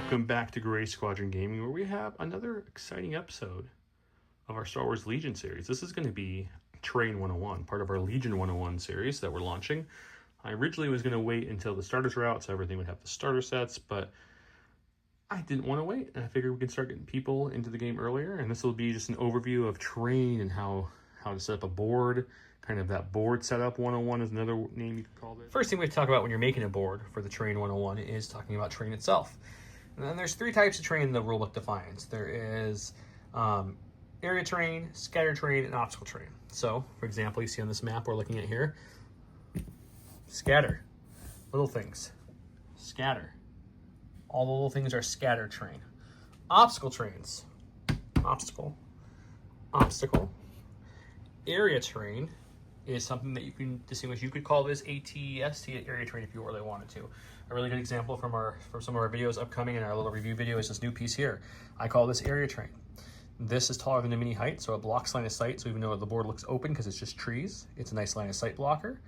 Welcome back to Gray Squadron Gaming, where we have another exciting episode of our Star Wars Legion series. This is going to be Terrain 101, part of our Legion 101 series that we're launching. I originally was going to wait until the starters were out so everything would have the starter sets, but I didn't want to wait, and I figured we can start getting people into the game earlier, and this will be just an overview of Terrain and how to set up a board. Kind of that board setup 101 is another name you could call it. First thing we talk about when you're making a board for the Terrain 101 is talking about terrain itself. And then there's three types of terrain the rulebook defines. There is area terrain, scatter terrain, and obstacle terrain. So, for example, you see on this map we're looking at here, scatter, little things, scatter. All the little things are scatter terrain. Obstacle terrains, obstacle, obstacle. Area terrain is something that you can distinguish. You could call this ATST area terrain if you really wanted to. A really good example from some of our videos upcoming in our little review video is this new piece here. I call this area terrain. This is taller than the mini height, so it blocks line of sight, so even though the board looks open because it's just trees, it's a nice line of sight blocker.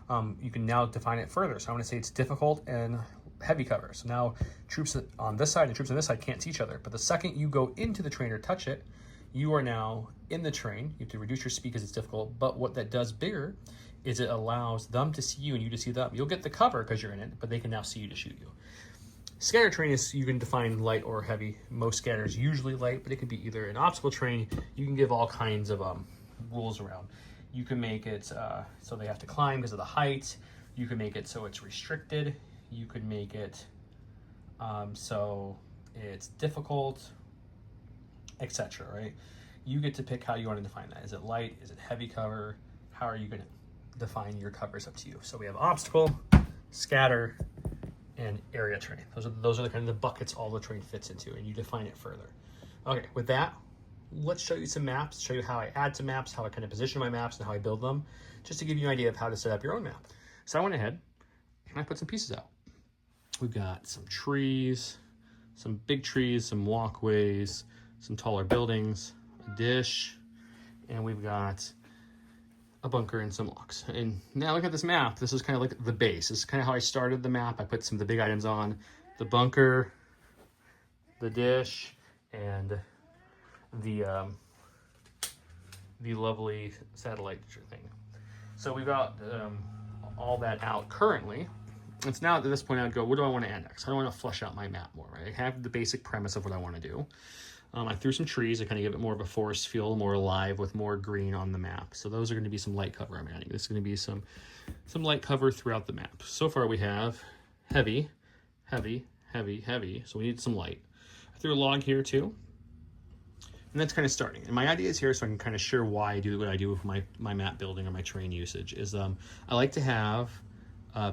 You can now define it further. So I'm going to say it's difficult and heavy cover. So now troops on this side and troops on this side can't see each other. But the second you go into the terrain or touch it, you are now in the terrain. You have to reduce your speed because it's difficult. But what that does bigger is it allows them to see you and you to see them. You'll get the cover because you're in it, but they can now see you to shoot you. Scatter terrain is, you can define light or heavy. Most scatters usually light, but it could be either an obstacle terrain. You can give all kinds of rules around. You can make it so they have to climb because of the height. You can make it so it's restricted. You could make it so it's difficult, etc. Right? You get to pick how you want to define that. Is it light? Is it heavy cover? How are you going to define your covers? Up to you. So we have obstacle, scatter, and area terrain. Those are the kind of the buckets all the terrain fits into, and you define it further. Okay, with that, let's show you some maps, show you how I add to maps, how I kind of position my maps, and how I build them, just to give you an idea of how to set up your own map. So I went ahead and I put some pieces out. We've got some trees, some big trees, some walkways, some taller buildings, a dish, and we've got a bunker and some locks. And now look at this map. This is kind of like the base. This is kind of how I started the map. I put some of the big items on, the bunker, the dish, and the lovely satellite thing. So we've got all that out currently. It's now at this point I'd go, what do I want to index? How do I want to flesh out my map more, right? I have the basic premise of what I want to do. I threw some trees to kind of give it more of a forest feel, more alive with more green on the map. So those are going to be some light cover I'm adding. This is going to be some light cover throughout the map. So far we have heavy, heavy, heavy, heavy. So we need some light. I threw a log here too. And that's kind of starting. And my idea is here, so I can kind of share why I do what I do with my map building or my terrain usage, is I like to have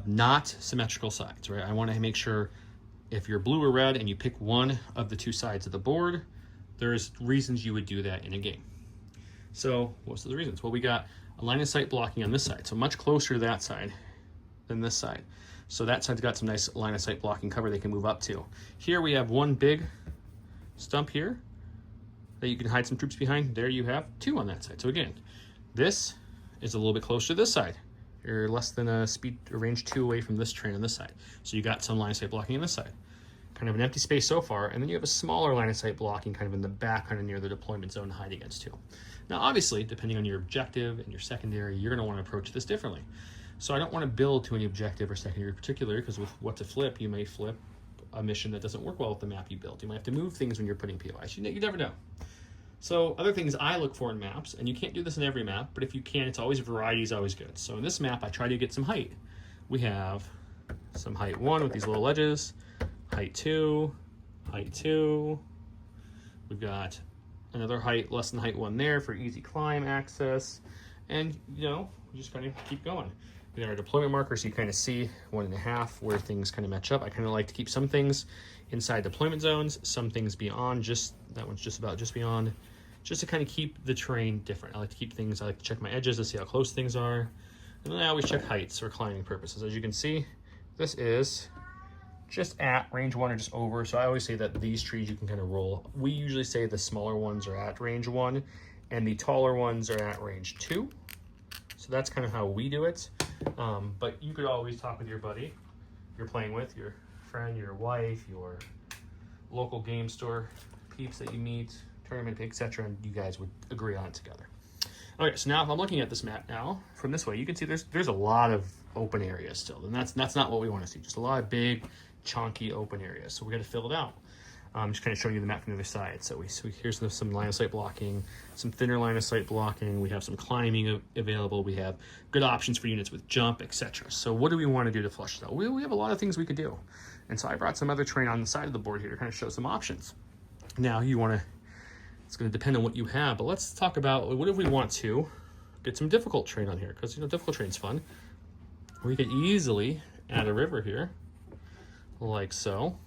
not symmetrical sides, right? I want to make sure if you're blue or red and you pick one of the two sides of the board, there's reasons you would do that in a game. So what's the reasons? Well, we got a line of sight blocking on this side, so much closer to that side than this side. So that side's got some nice line of sight blocking cover they can move up to. Here we have one big stump here that you can hide some troops behind. There you have two on that side. So again, this is a little bit closer to this side. You're less than a range 2 away from this terrain on this side. So you got some line of sight blocking on this side. Kind of an empty space so far, and then you have a smaller line of sight blocking kind of in the back, kind of near the deployment zone to hide against too. Now obviously, depending on your objective and your secondary, you're going to want to approach this differently. So I don't want to build to any objective or secondary particular, because with what to flip, you may flip a mission that doesn't work well with the map you built. You might have to move things when you're putting POIs. You never know. So other things I look for in maps, and you can't do this in every map, but if you can, it's always variety is always good. So in this map, I try to get some height. We have some height 1 with these little ledges, height 2, height 2. We've got another height less than height 1 there for easy climb access. And, you know, we just kind of keep going. We got our deployment marker, so you kind of see 1.5 where things kind of match up. I kind of like to keep some things inside deployment zones, some things beyond, that one's just about just beyond, just to kind of keep the terrain different. I like to check my edges to see how close things are. And then I always check heights for climbing purposes. As you can see, this is just at range 1 or just over. So I always say that these trees you can kind of roll. We usually say the smaller ones are at range 1 and the taller ones are at range 2. So that's kind of how we do it. But you could always talk with your buddy you're playing with, your friend, your wife, your local game store peeps that you meet, tournament, etc., and you guys would agree on it together. Okay, so now if I'm looking at this map now from this way, you can see there's a lot of open areas still, and that's not what we want to see. Just a lot of big, chunky open areas. So we're going to fill it out. I'm just kind of showing you the map from the other side. So here's some line of sight blocking, some thinner line of sight blocking. We have some climbing available. We have good options for units with jump, etc. So what do we want to do to flush this out? We have a lot of things we could do. And so I brought some other terrain on the side of the board here to kind of show some options. Now it's going to depend on what you have, but let's talk about what if we want to get some difficult terrain on here, because difficult terrain's fun. We could easily add a river here, like so,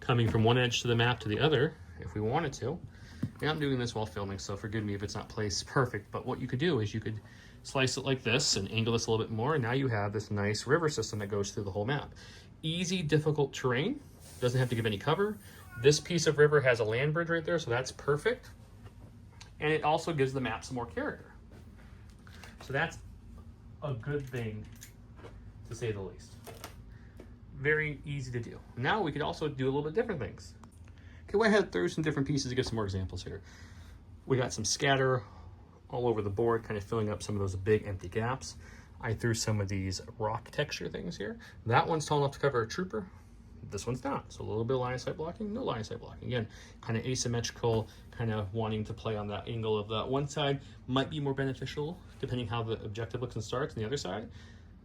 coming from one edge to the map to the other, if we wanted to. And I'm doing this while filming, so forgive me if it's not placed perfect, but what you could do is you could slice it like this and angle this a little bit more, and now you have this nice river system that goes through the whole map. Easy, difficult terrain, doesn't have to give any cover. This piece of river has a land bridge right there, so that's perfect. And it also gives the map some more character. So that's a good thing, to say the least. Very easy to do. Now we could also do a little bit different things. Okay, went ahead through some different pieces to give some more examples here. We got some scatter all over the board, kind of filling up some of those big empty gaps. I threw some of these rock texture things here. That one's tall enough to cover a trooper. This one's not. So a little bit of line of sight blocking, no line of sight blocking. Again, kind of asymmetrical, kind of wanting to play on that angle of that one side might be more beneficial depending how the objective looks and starts on the other side,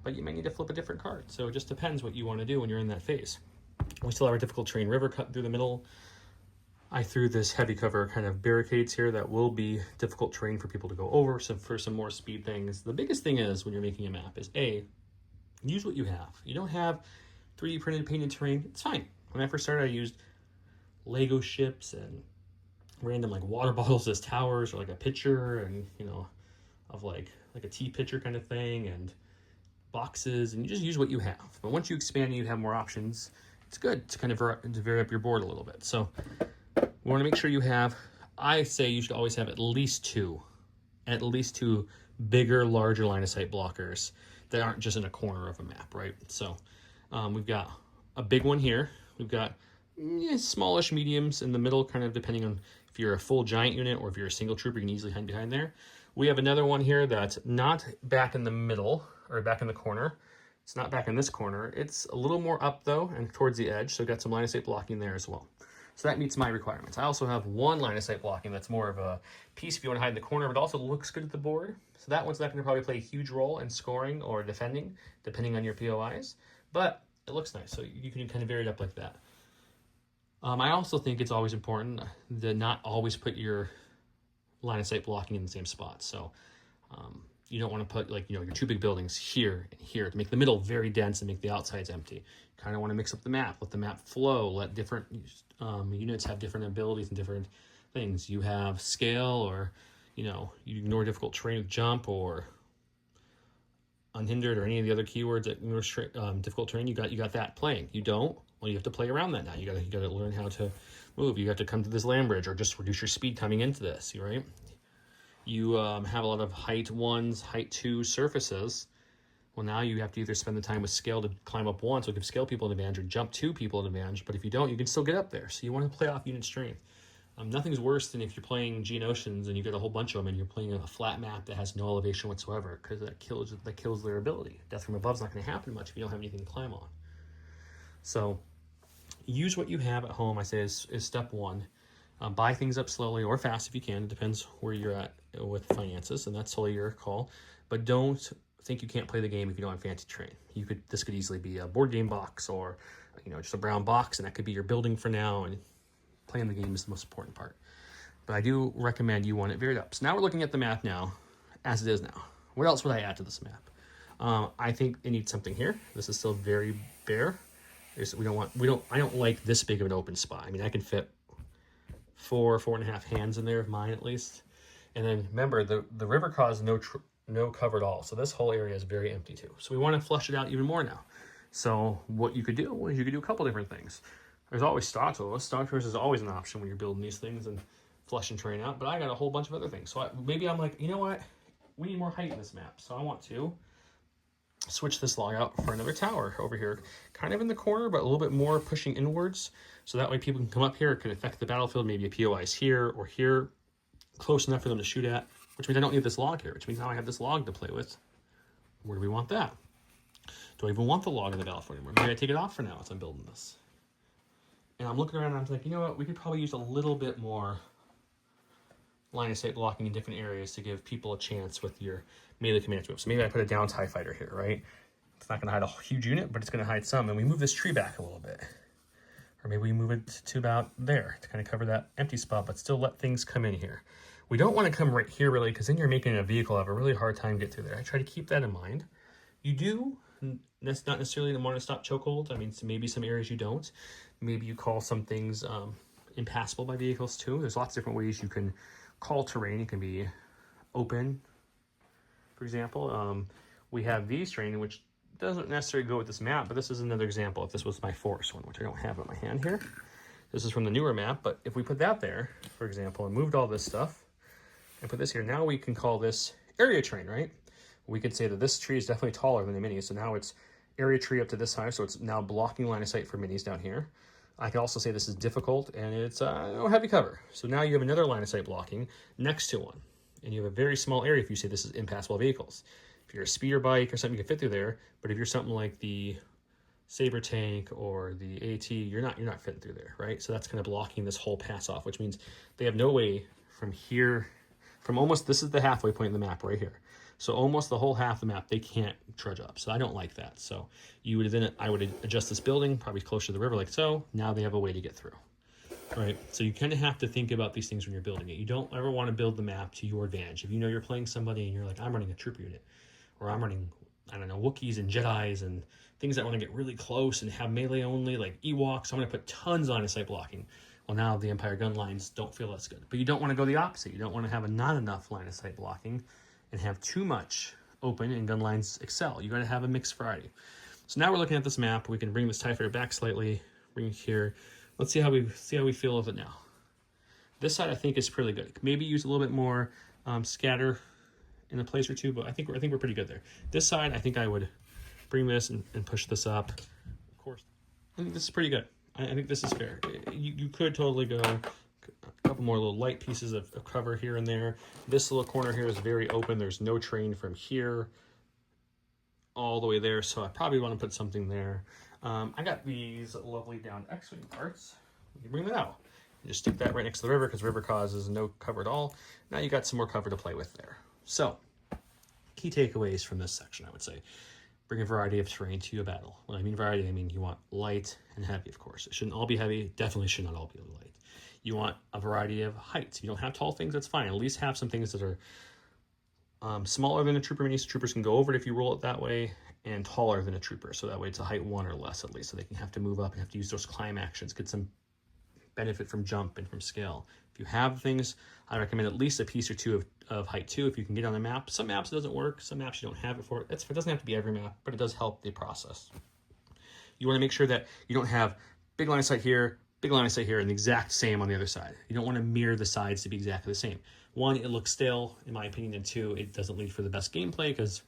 but you may need to flip a different card. So it just depends what you want to do when you're in that phase. We still have our difficult terrain river cut through the middle. I threw this heavy cover kind of barricades here that will be difficult terrain for people to go over, so for some more speed things. The biggest thing is when you're making a map is use what you have. You don't have 3D printed painted terrain, it's fine. When I first started, I used Lego ships and random like water bottles as towers, or like a pitcher, and of like a tea pitcher kind of thing, and boxes, and you just use what you have. But once you expand and you have more options, it's good to kind of vary up your board a little bit. So we want to make sure you have, I say you should always have at least two bigger, larger line of sight blockers that aren't just in a corner of a map, right? So we've got a big one here. We've got smallish mediums in the middle, kind of depending on if you're a full giant unit or if you're a single trooper, you can easily hide behind there. We have another one here that's not back in the middle or back in the corner. It's not back in this corner. It's a little more up though and towards the edge, so got some line of sight blocking there as well. So that meets my requirements. I also have one line of sight blocking that's more of a piece if you want to hide in the corner, but also looks good at the board. So that one's not going to probably play a huge role in scoring or defending, depending on your POIs, but it looks nice. So you can kind of vary it up like that. I also think it's always important to not always put your line of sight blocking in the same spot. So you don't want to put your two big buildings here and here to make the middle very dense and make the outsides empty. You kind of want to mix up the map, let the map flow, let different units have different abilities and different things. You have scale, or you ignore difficult terrain with jump, or unhindered, or any of the other keywords that ignore difficult terrain. You got that playing. You don't. Well, you have to play around that now. You gotta learn how to move. You have to come to this land bridge, or just reduce your speed coming into this. Right? You have a lot of height 1s, height 2 surfaces. Well, now you have to either spend the time with scale to climb up 1, so give scale people an advantage, or jump 2 people an advantage. But if you don't, you can still get up there. So you want to play off unit strength. Nothing's worse than if you're playing Geonosians and you get a whole bunch of them and you're playing a flat map that has no elevation whatsoever, because that kills their ability. Death from above is not going to happen much if you don't have anything to climb on. So use what you have at home, I say, is step one. Buy things up slowly or fast if you can. It depends where you're at with finances, and that's totally your call. But don't think you can't play the game if you don't have fancy terrain. This could easily be a board game box, or just a brown box, and that could be your building for now. And playing the game is the most important part. But I do recommend you want it varied up. So now we're looking at the map now, as it is now. What else would I add to this map? I think it needs something here. This is still very bare. I don't like this big of an open spot. I mean, I can fit 4.5 hands in there of mine at least. And then remember, the river caused no cover at all. So this whole area is very empty too. So we want to flush it out even more now. So what you could do is you could do a couple different things. There's always Startors. Startors is always an option when you're building these things and flushing terrain out. But I got a whole bunch of other things. So maybe I'm like, you know what? We need more height in this map. So I want to switch this log out for another tower over here, kind of in the corner, but a little bit more pushing inwards. So that way people can come up here. It could affect the battlefield. Maybe a POI is here or here, close enough for them to shoot at, which means I don't need this log here, which means now I have this log to play with. Where do we want that? Do I even want the log in the battlefield anymore? Maybe I take it off for now as I'm building this. And I'm looking around and I'm like, you know what? We could probably use a little bit more line of sight blocking in different areas to give people a chance with your melee command move. So maybe I put a down TIE fighter here, right? It's not going to hide a huge unit, but it's going to hide some. And we move this tree back a little bit. Or maybe we move it to about there to kind of cover that empty spot, but still let things come in here. We don't want to come right here, really, because then you're making a vehicle have a really hard time get through there. I try to keep that in mind. You do, that's not necessarily want to stop chokeholds. I mean, so maybe some areas you don't. Maybe you call some things impassable by vehicles too. There's lots of different ways you can call terrain. It can be open, for example. We have these terrain, which doesn't necessarily go with this map, but this is another example. If this was my forest one, which I don't have in my hand here. This is from the newer map, but if we put that there, for example, and moved all this stuff, and put this here, now we can call this area terrain, right? We could say that this tree is definitely taller than the minis, so now it's area tree up to this high, so it's now blocking line of sight for minis down here. I can also say this is difficult, and it's heavy cover. So now you have another line of sight blocking next to one, and you have a very small area if you say this is impassable vehicles. If you're a speeder bike or something, you can fit through there, but if you're something like the Saber tank or the AT, you're not fitting through there, right? So that's kind of blocking this whole pass off, which means they have no way from here, from almost, this is the halfway point in the map right here. So almost the whole half of the map, they can't trudge up. So I don't like that. So you would then, I would adjust this building, probably closer to the river like so. Now they have a way to get through, right? So you kind of have to think about these things when you're building it. You don't ever want to build the map to your advantage. If you know you're playing somebody and you're like, I'm running a trooper unit, or I'm running, I don't know, Wookiees and Jedis and things that want to get really close and have melee only, like Ewoks, I'm going to put tons line of sight blocking. Well, now the Empire gun lines don't feel as good. But you don't want to go the opposite. You don't want to have not enough line of sight blocking and have too much open and gun lines excel. You got to have a mixed variety. So now we're looking at this map. We can bring this TIE fighter back slightly, bring it here. Let's see how we feel of it now. This side I think is pretty good. Maybe use a little bit more scatter in a place or two, but I think we're pretty good there. This side, I think I would bring this and push this up. Of course, I think this is pretty good. I think this is fair. You could totally go a couple more little light pieces of cover here and there. This little corner here is very open. There's no terrain from here all the way there, so I probably want to put something there. I got these lovely down X-Wing parts. You can bring that out. You just stick that right next to the river because the river causes no cover at all. Now you got some more cover to play with there. So, key takeaways from this section, I would say. Bring a variety of terrain to your battle. When I mean variety, I mean you want light and heavy, of course. It shouldn't all be heavy. Definitely should not all be light. You want a variety of heights. You don't have tall things, that's fine. At least have some things that are smaller than a trooper minis. Troopers can go over it if you roll it that way, and taller than a trooper. So that way it's a height 1 or less at least, so they can have to move up and have to use those climb actions, get some benefit from jump and from scale. If you have things, I recommend at least a piece or two of height 2 if you can get on a map. Some maps it doesn't work, some maps you don't have it for. It doesn't have to be every map, but it does help the process. You want to make sure that you don't have big line of sight here, big line of sight here, and the exact same on the other side. You don't want to mirror the sides to be exactly the same. 1, it looks stale, in my opinion, and 2, it doesn't lead for the best gameplay because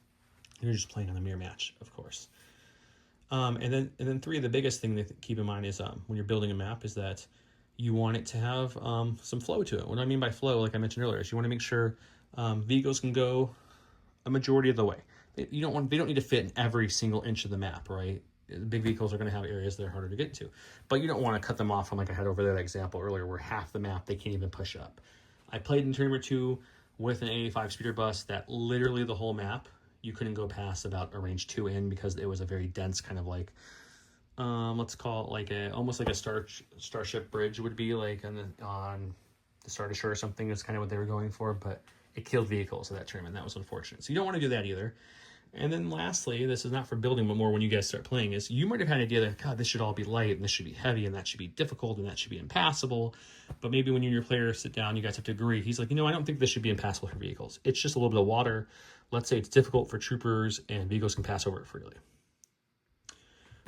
you're just playing on a mirror match, of course. And then 3, the biggest thing to keep in mind is when you're building a map is that you want it to have some flow to it. What I mean by flow, like I mentioned earlier, is you want to make sure vehicles can go a majority of the way. They don't need to fit in every single inch of the map, right? Big vehicles are going to have areas that are harder to get to, but you don't want to cut them off from, like I had over there that example earlier, where half the map they can't even push up. I played in Tournament 2 with an 85 speeder bus that literally the whole map you couldn't go past about a range 2 in because it was a very dense kind of like let's call it like almost like a starship bridge would be like on the Star Destroyer or something. That's kind of what they were going for, but it killed vehicles at that tournament. That was unfortunate. So you don't want to do that either. And then lastly, this is not for building, but more when you guys start playing, is you might have had an idea that, God, this should all be light, and this should be heavy, and that should be difficult, and that should be impassable. But maybe when you and your player sit down, you guys have to agree. He's like, I don't think this should be impassable for vehicles. It's just a little bit of water. Let's say it's difficult for troopers, and vehicles can pass over it freely.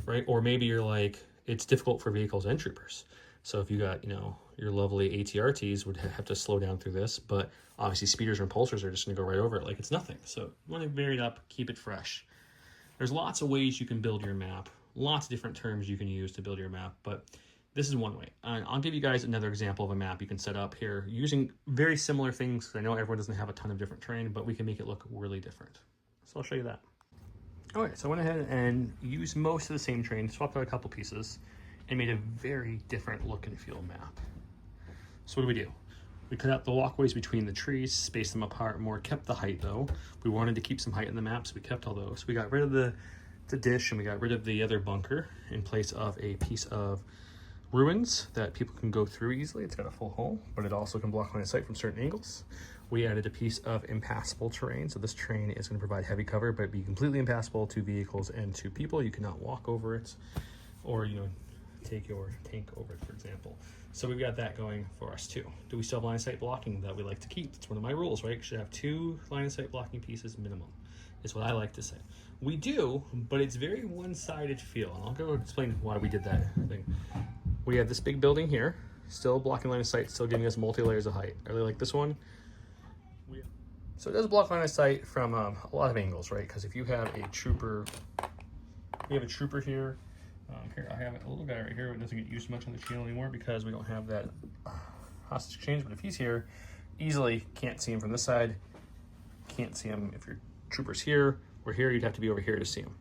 Right? Or maybe you're like, it's difficult for vehicles and troopers. So if you got, your lovely ATRTs would have to slow down through this, but obviously speeders and impulsors are just going to go right over it like it's nothing. So you want to vary it up, keep it fresh. There's lots of ways you can build your map, lots of different terms you can use to build your map, but this is one way. And I'll give you guys another example of a map you can set up here using very similar things. I know everyone doesn't have a ton of different terrain, but we can make it look really different. So I'll show you that. Okay, so I went ahead and used most of the same terrain, swapped out a couple pieces, and made a very different look and feel map. So what do? We cut out the walkways between the trees, spaced them apart more, kept the height though. We wanted to keep some height in the map, so we kept all those. We got rid of the dish and we got rid of the other bunker in place of a piece of ruins that people can go through easily. It's got a full hole, but it also can block line of sight from certain angles. We added a piece of impassable terrain. So this terrain is going to provide heavy cover, but be completely impassable to vehicles and to people. You cannot walk over it or, take your tank over it, for example. So we've got that going for us too. Do we still have line of sight blocking that we like to keep? It's one of my rules, right? You should have 2 line of sight blocking pieces minimum, is what I like to say. We do, but it's very one-sided feel. And I'll go explain why we did that thing. We have this big building here, still blocking line of sight, still giving us multi-layers of height. I really like this one. So it does block line of sight from a lot of angles, right? Because if you have a trooper, we have a trooper here. Here, I have a little guy right here who doesn't get used much on the channel anymore because we don't have that hostage exchange. But if he's here, easily can't see him from this side. Can't see him if your trooper's here or here. You'd have to be over here to see him.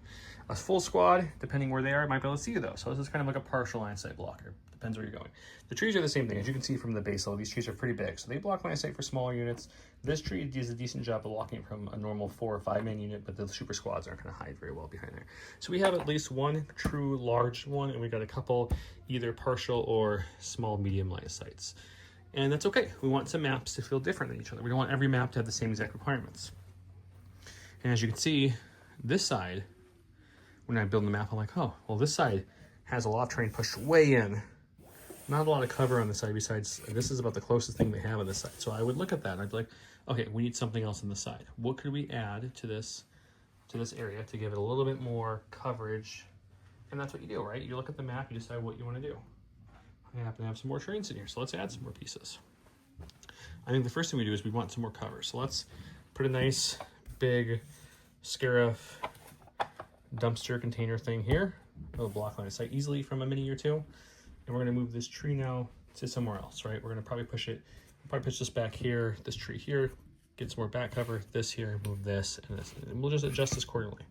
A full squad, depending where they are, might be able to see you though. So this is kind of like a partial line of sight blocker. Depends where you're going. The trees are the same thing. As you can see from the base level, these trees are pretty big. So they block line of sight for smaller units. This tree does a decent job of blocking it from a normal 4 or 5 man unit, but the super squads aren't going to hide very well behind there. So we have at least one true large one, and we got a couple either partial or small medium line of sights. And that's okay. We want some maps to feel different than each other. We don't want every map to have the same exact requirements. And as you can see, this side, when I build the map, I'm like, oh, well, this side has a lot of terrain pushed way in. Not a lot of cover on the side besides, this is about the closest thing they have on this side. So I would look at that and I'd be like, okay, we need something else on the side. What could we add to this area to give it a little bit more coverage? And that's what you do, right? You look at the map, you decide what you want to do. I happen to have some more terrains in here, so let's add some more pieces. I think the first thing we do is we want some more cover. So let's put a nice big Scarif dumpster container thing here. It'll block line of sight easily from a mini or two. And we're going to move this tree now to somewhere else, right? We're going to probably push this back here, this tree here, get some more back cover, this here, move this, and we'll just adjust this accordingly.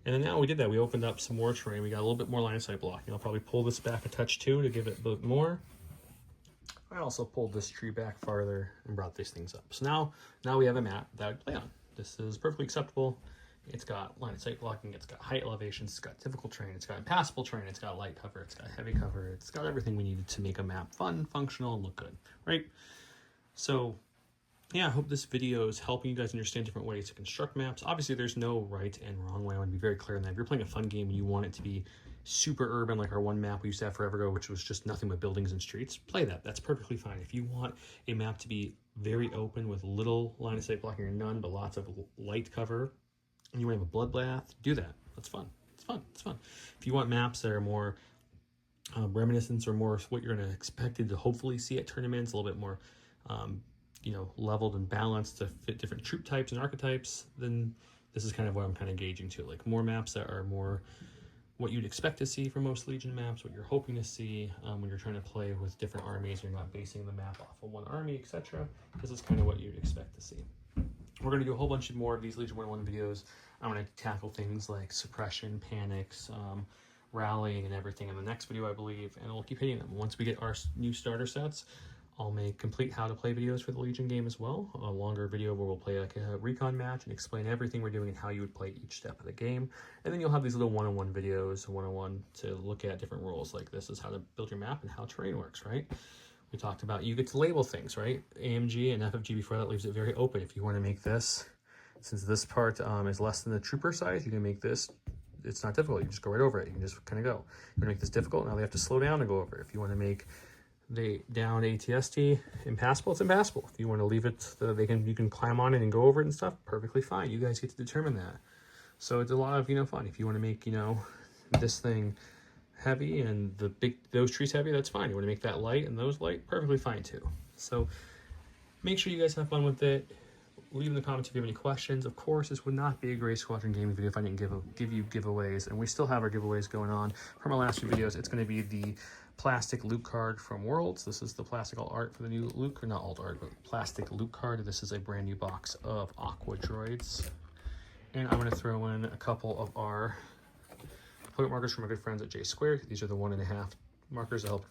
And then now we did that, we opened up some more terrain. We got a little bit more line of sight blocking. I'll probably pull this back a touch too to give it a bit more. I also pulled this tree back farther and brought these things up. So now we have a map that I would play on. This is perfectly acceptable. It's got line of sight blocking, it's got height elevations, it's got difficult terrain, it's got impassable terrain, it's got light cover, it's got heavy cover, it's got everything we needed to make a map fun, functional, and look good, right? So yeah, I hope this video is helping you guys understand different ways to construct maps. Obviously, there's no right and wrong way. I want to be very clear on that. If you're playing a fun game and you want it to be super urban, like our one map we used to have forever ago, which was just nothing but buildings and streets, play that. That's perfectly fine. If you want a map to be very open with little line of sight blocking or none, but lots of light cover, and you want to have a bloodbath, do that. That's fun. It's fun. It's fun. If you want maps that are more reminiscence or more what you're going to expected to hopefully see at tournaments, a little bit more leveled and balanced to fit different troop types and archetypes, then this is kind of what I'm kind of gauging to. Like more maps that are more what you'd expect to see from most Legion maps, what you're hoping to see when you're trying to play with different armies. You're not basing the map off of one army, etc. This is kind of what you'd expect to see. We're going to do a whole bunch more of these Legion 101 videos. I'm going to tackle things like suppression, panics, rallying, and everything in the next video, I believe, and we'll keep hitting them. Once we get our new starter sets, I'll make complete how to play videos for the Legion game as well. A longer video where we'll play like a recon match and explain everything we're doing and how you would play each step of the game. And then you'll have these little one-on-one videos, one-on-one to look at different rules. Like this is how to build your map and how terrain works, right? We talked about you get to label things, right? AMG and FFG before that leaves it very open. If you want to make this, since this part is less than the trooper size, you can make this, it's not difficult. You just go right over it. You can just kind of go. You want to make this difficult, now they have to slow down to go over it. If you want to make the down ATST impassable, it's impassable. If you want to leave it so that you can climb on it and go over it and stuff, perfectly fine. You guys get to determine that. So it's a lot of fun. If you want to make this thing heavy and those trees heavy, that's fine. You want to make that light and those light, perfectly fine too. So make sure you guys have fun with it. leave in the comments if you have any questions. Of course, this would not be a Gray Squadron gaming video if I didn't give you giveaways, and we still have our giveaways going on from our last few videos. It's going to be the plastic Luke card from Worlds. This is the plastic alt art for the new Luke, or not alt art, but plastic Luke card. This is a brand new box of Aqua Droids. And I'm going to throw in a couple of our deployment markers from our good friends at J Squared. These are the 1.5 markers that help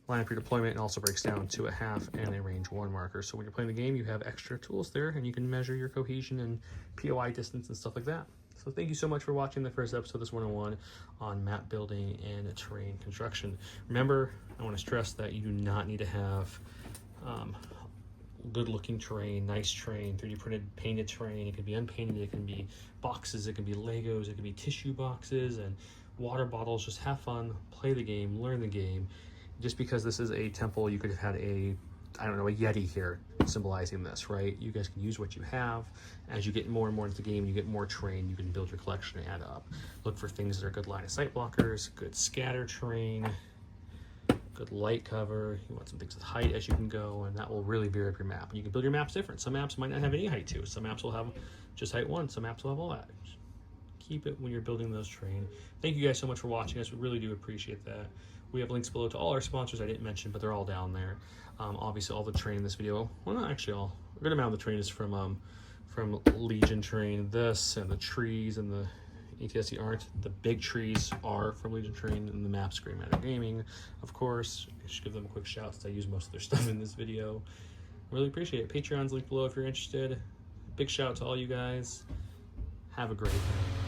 line up your deployment, and also breaks down to a half and a range 1 marker. So when you're playing the game, you have extra tools there, and you can measure your cohesion and POI distance and stuff like that. So thank you so much for watching the first episode of this 101 on map building and terrain construction. Remember, I want to stress that you do not need to have good looking terrain, nice terrain, 3D printed painted terrain. It can be unpainted, it can be boxes, it can be Legos, it can be tissue boxes and water bottles. Just have fun, play the game, learn the game. Just because this is a temple, you could have had a Yeti here symbolizing this, right? You guys can use what you have. As you get more and more into the game, you get more terrain, you can build your collection and add up. Look for things that are good line of sight blockers, good scatter terrain, good light cover. You want some things with height as you can go, and that will really veer up your map. And you can build your maps different. Some maps might not have any height to. Some maps will have just height 1. Some maps will have all that. Just keep it when you're building those terrain. Thank you guys so much for watching us. We really do appreciate that. We have links below to all our sponsors I didn't mention, but they're all down there. Obviously, all the terrain in this video, well, not actually all. A good amount of the terrain is from Legion terrain. This and the trees and the ATSC aren't. The big trees are from Legion terrain, and the maps Gray Matter Gaming, of course. I should give them a quick shout since I use most of their stuff in this video. Really appreciate it. Patreon's linked below if you're interested. Big shout out to all you guys. Have a great night.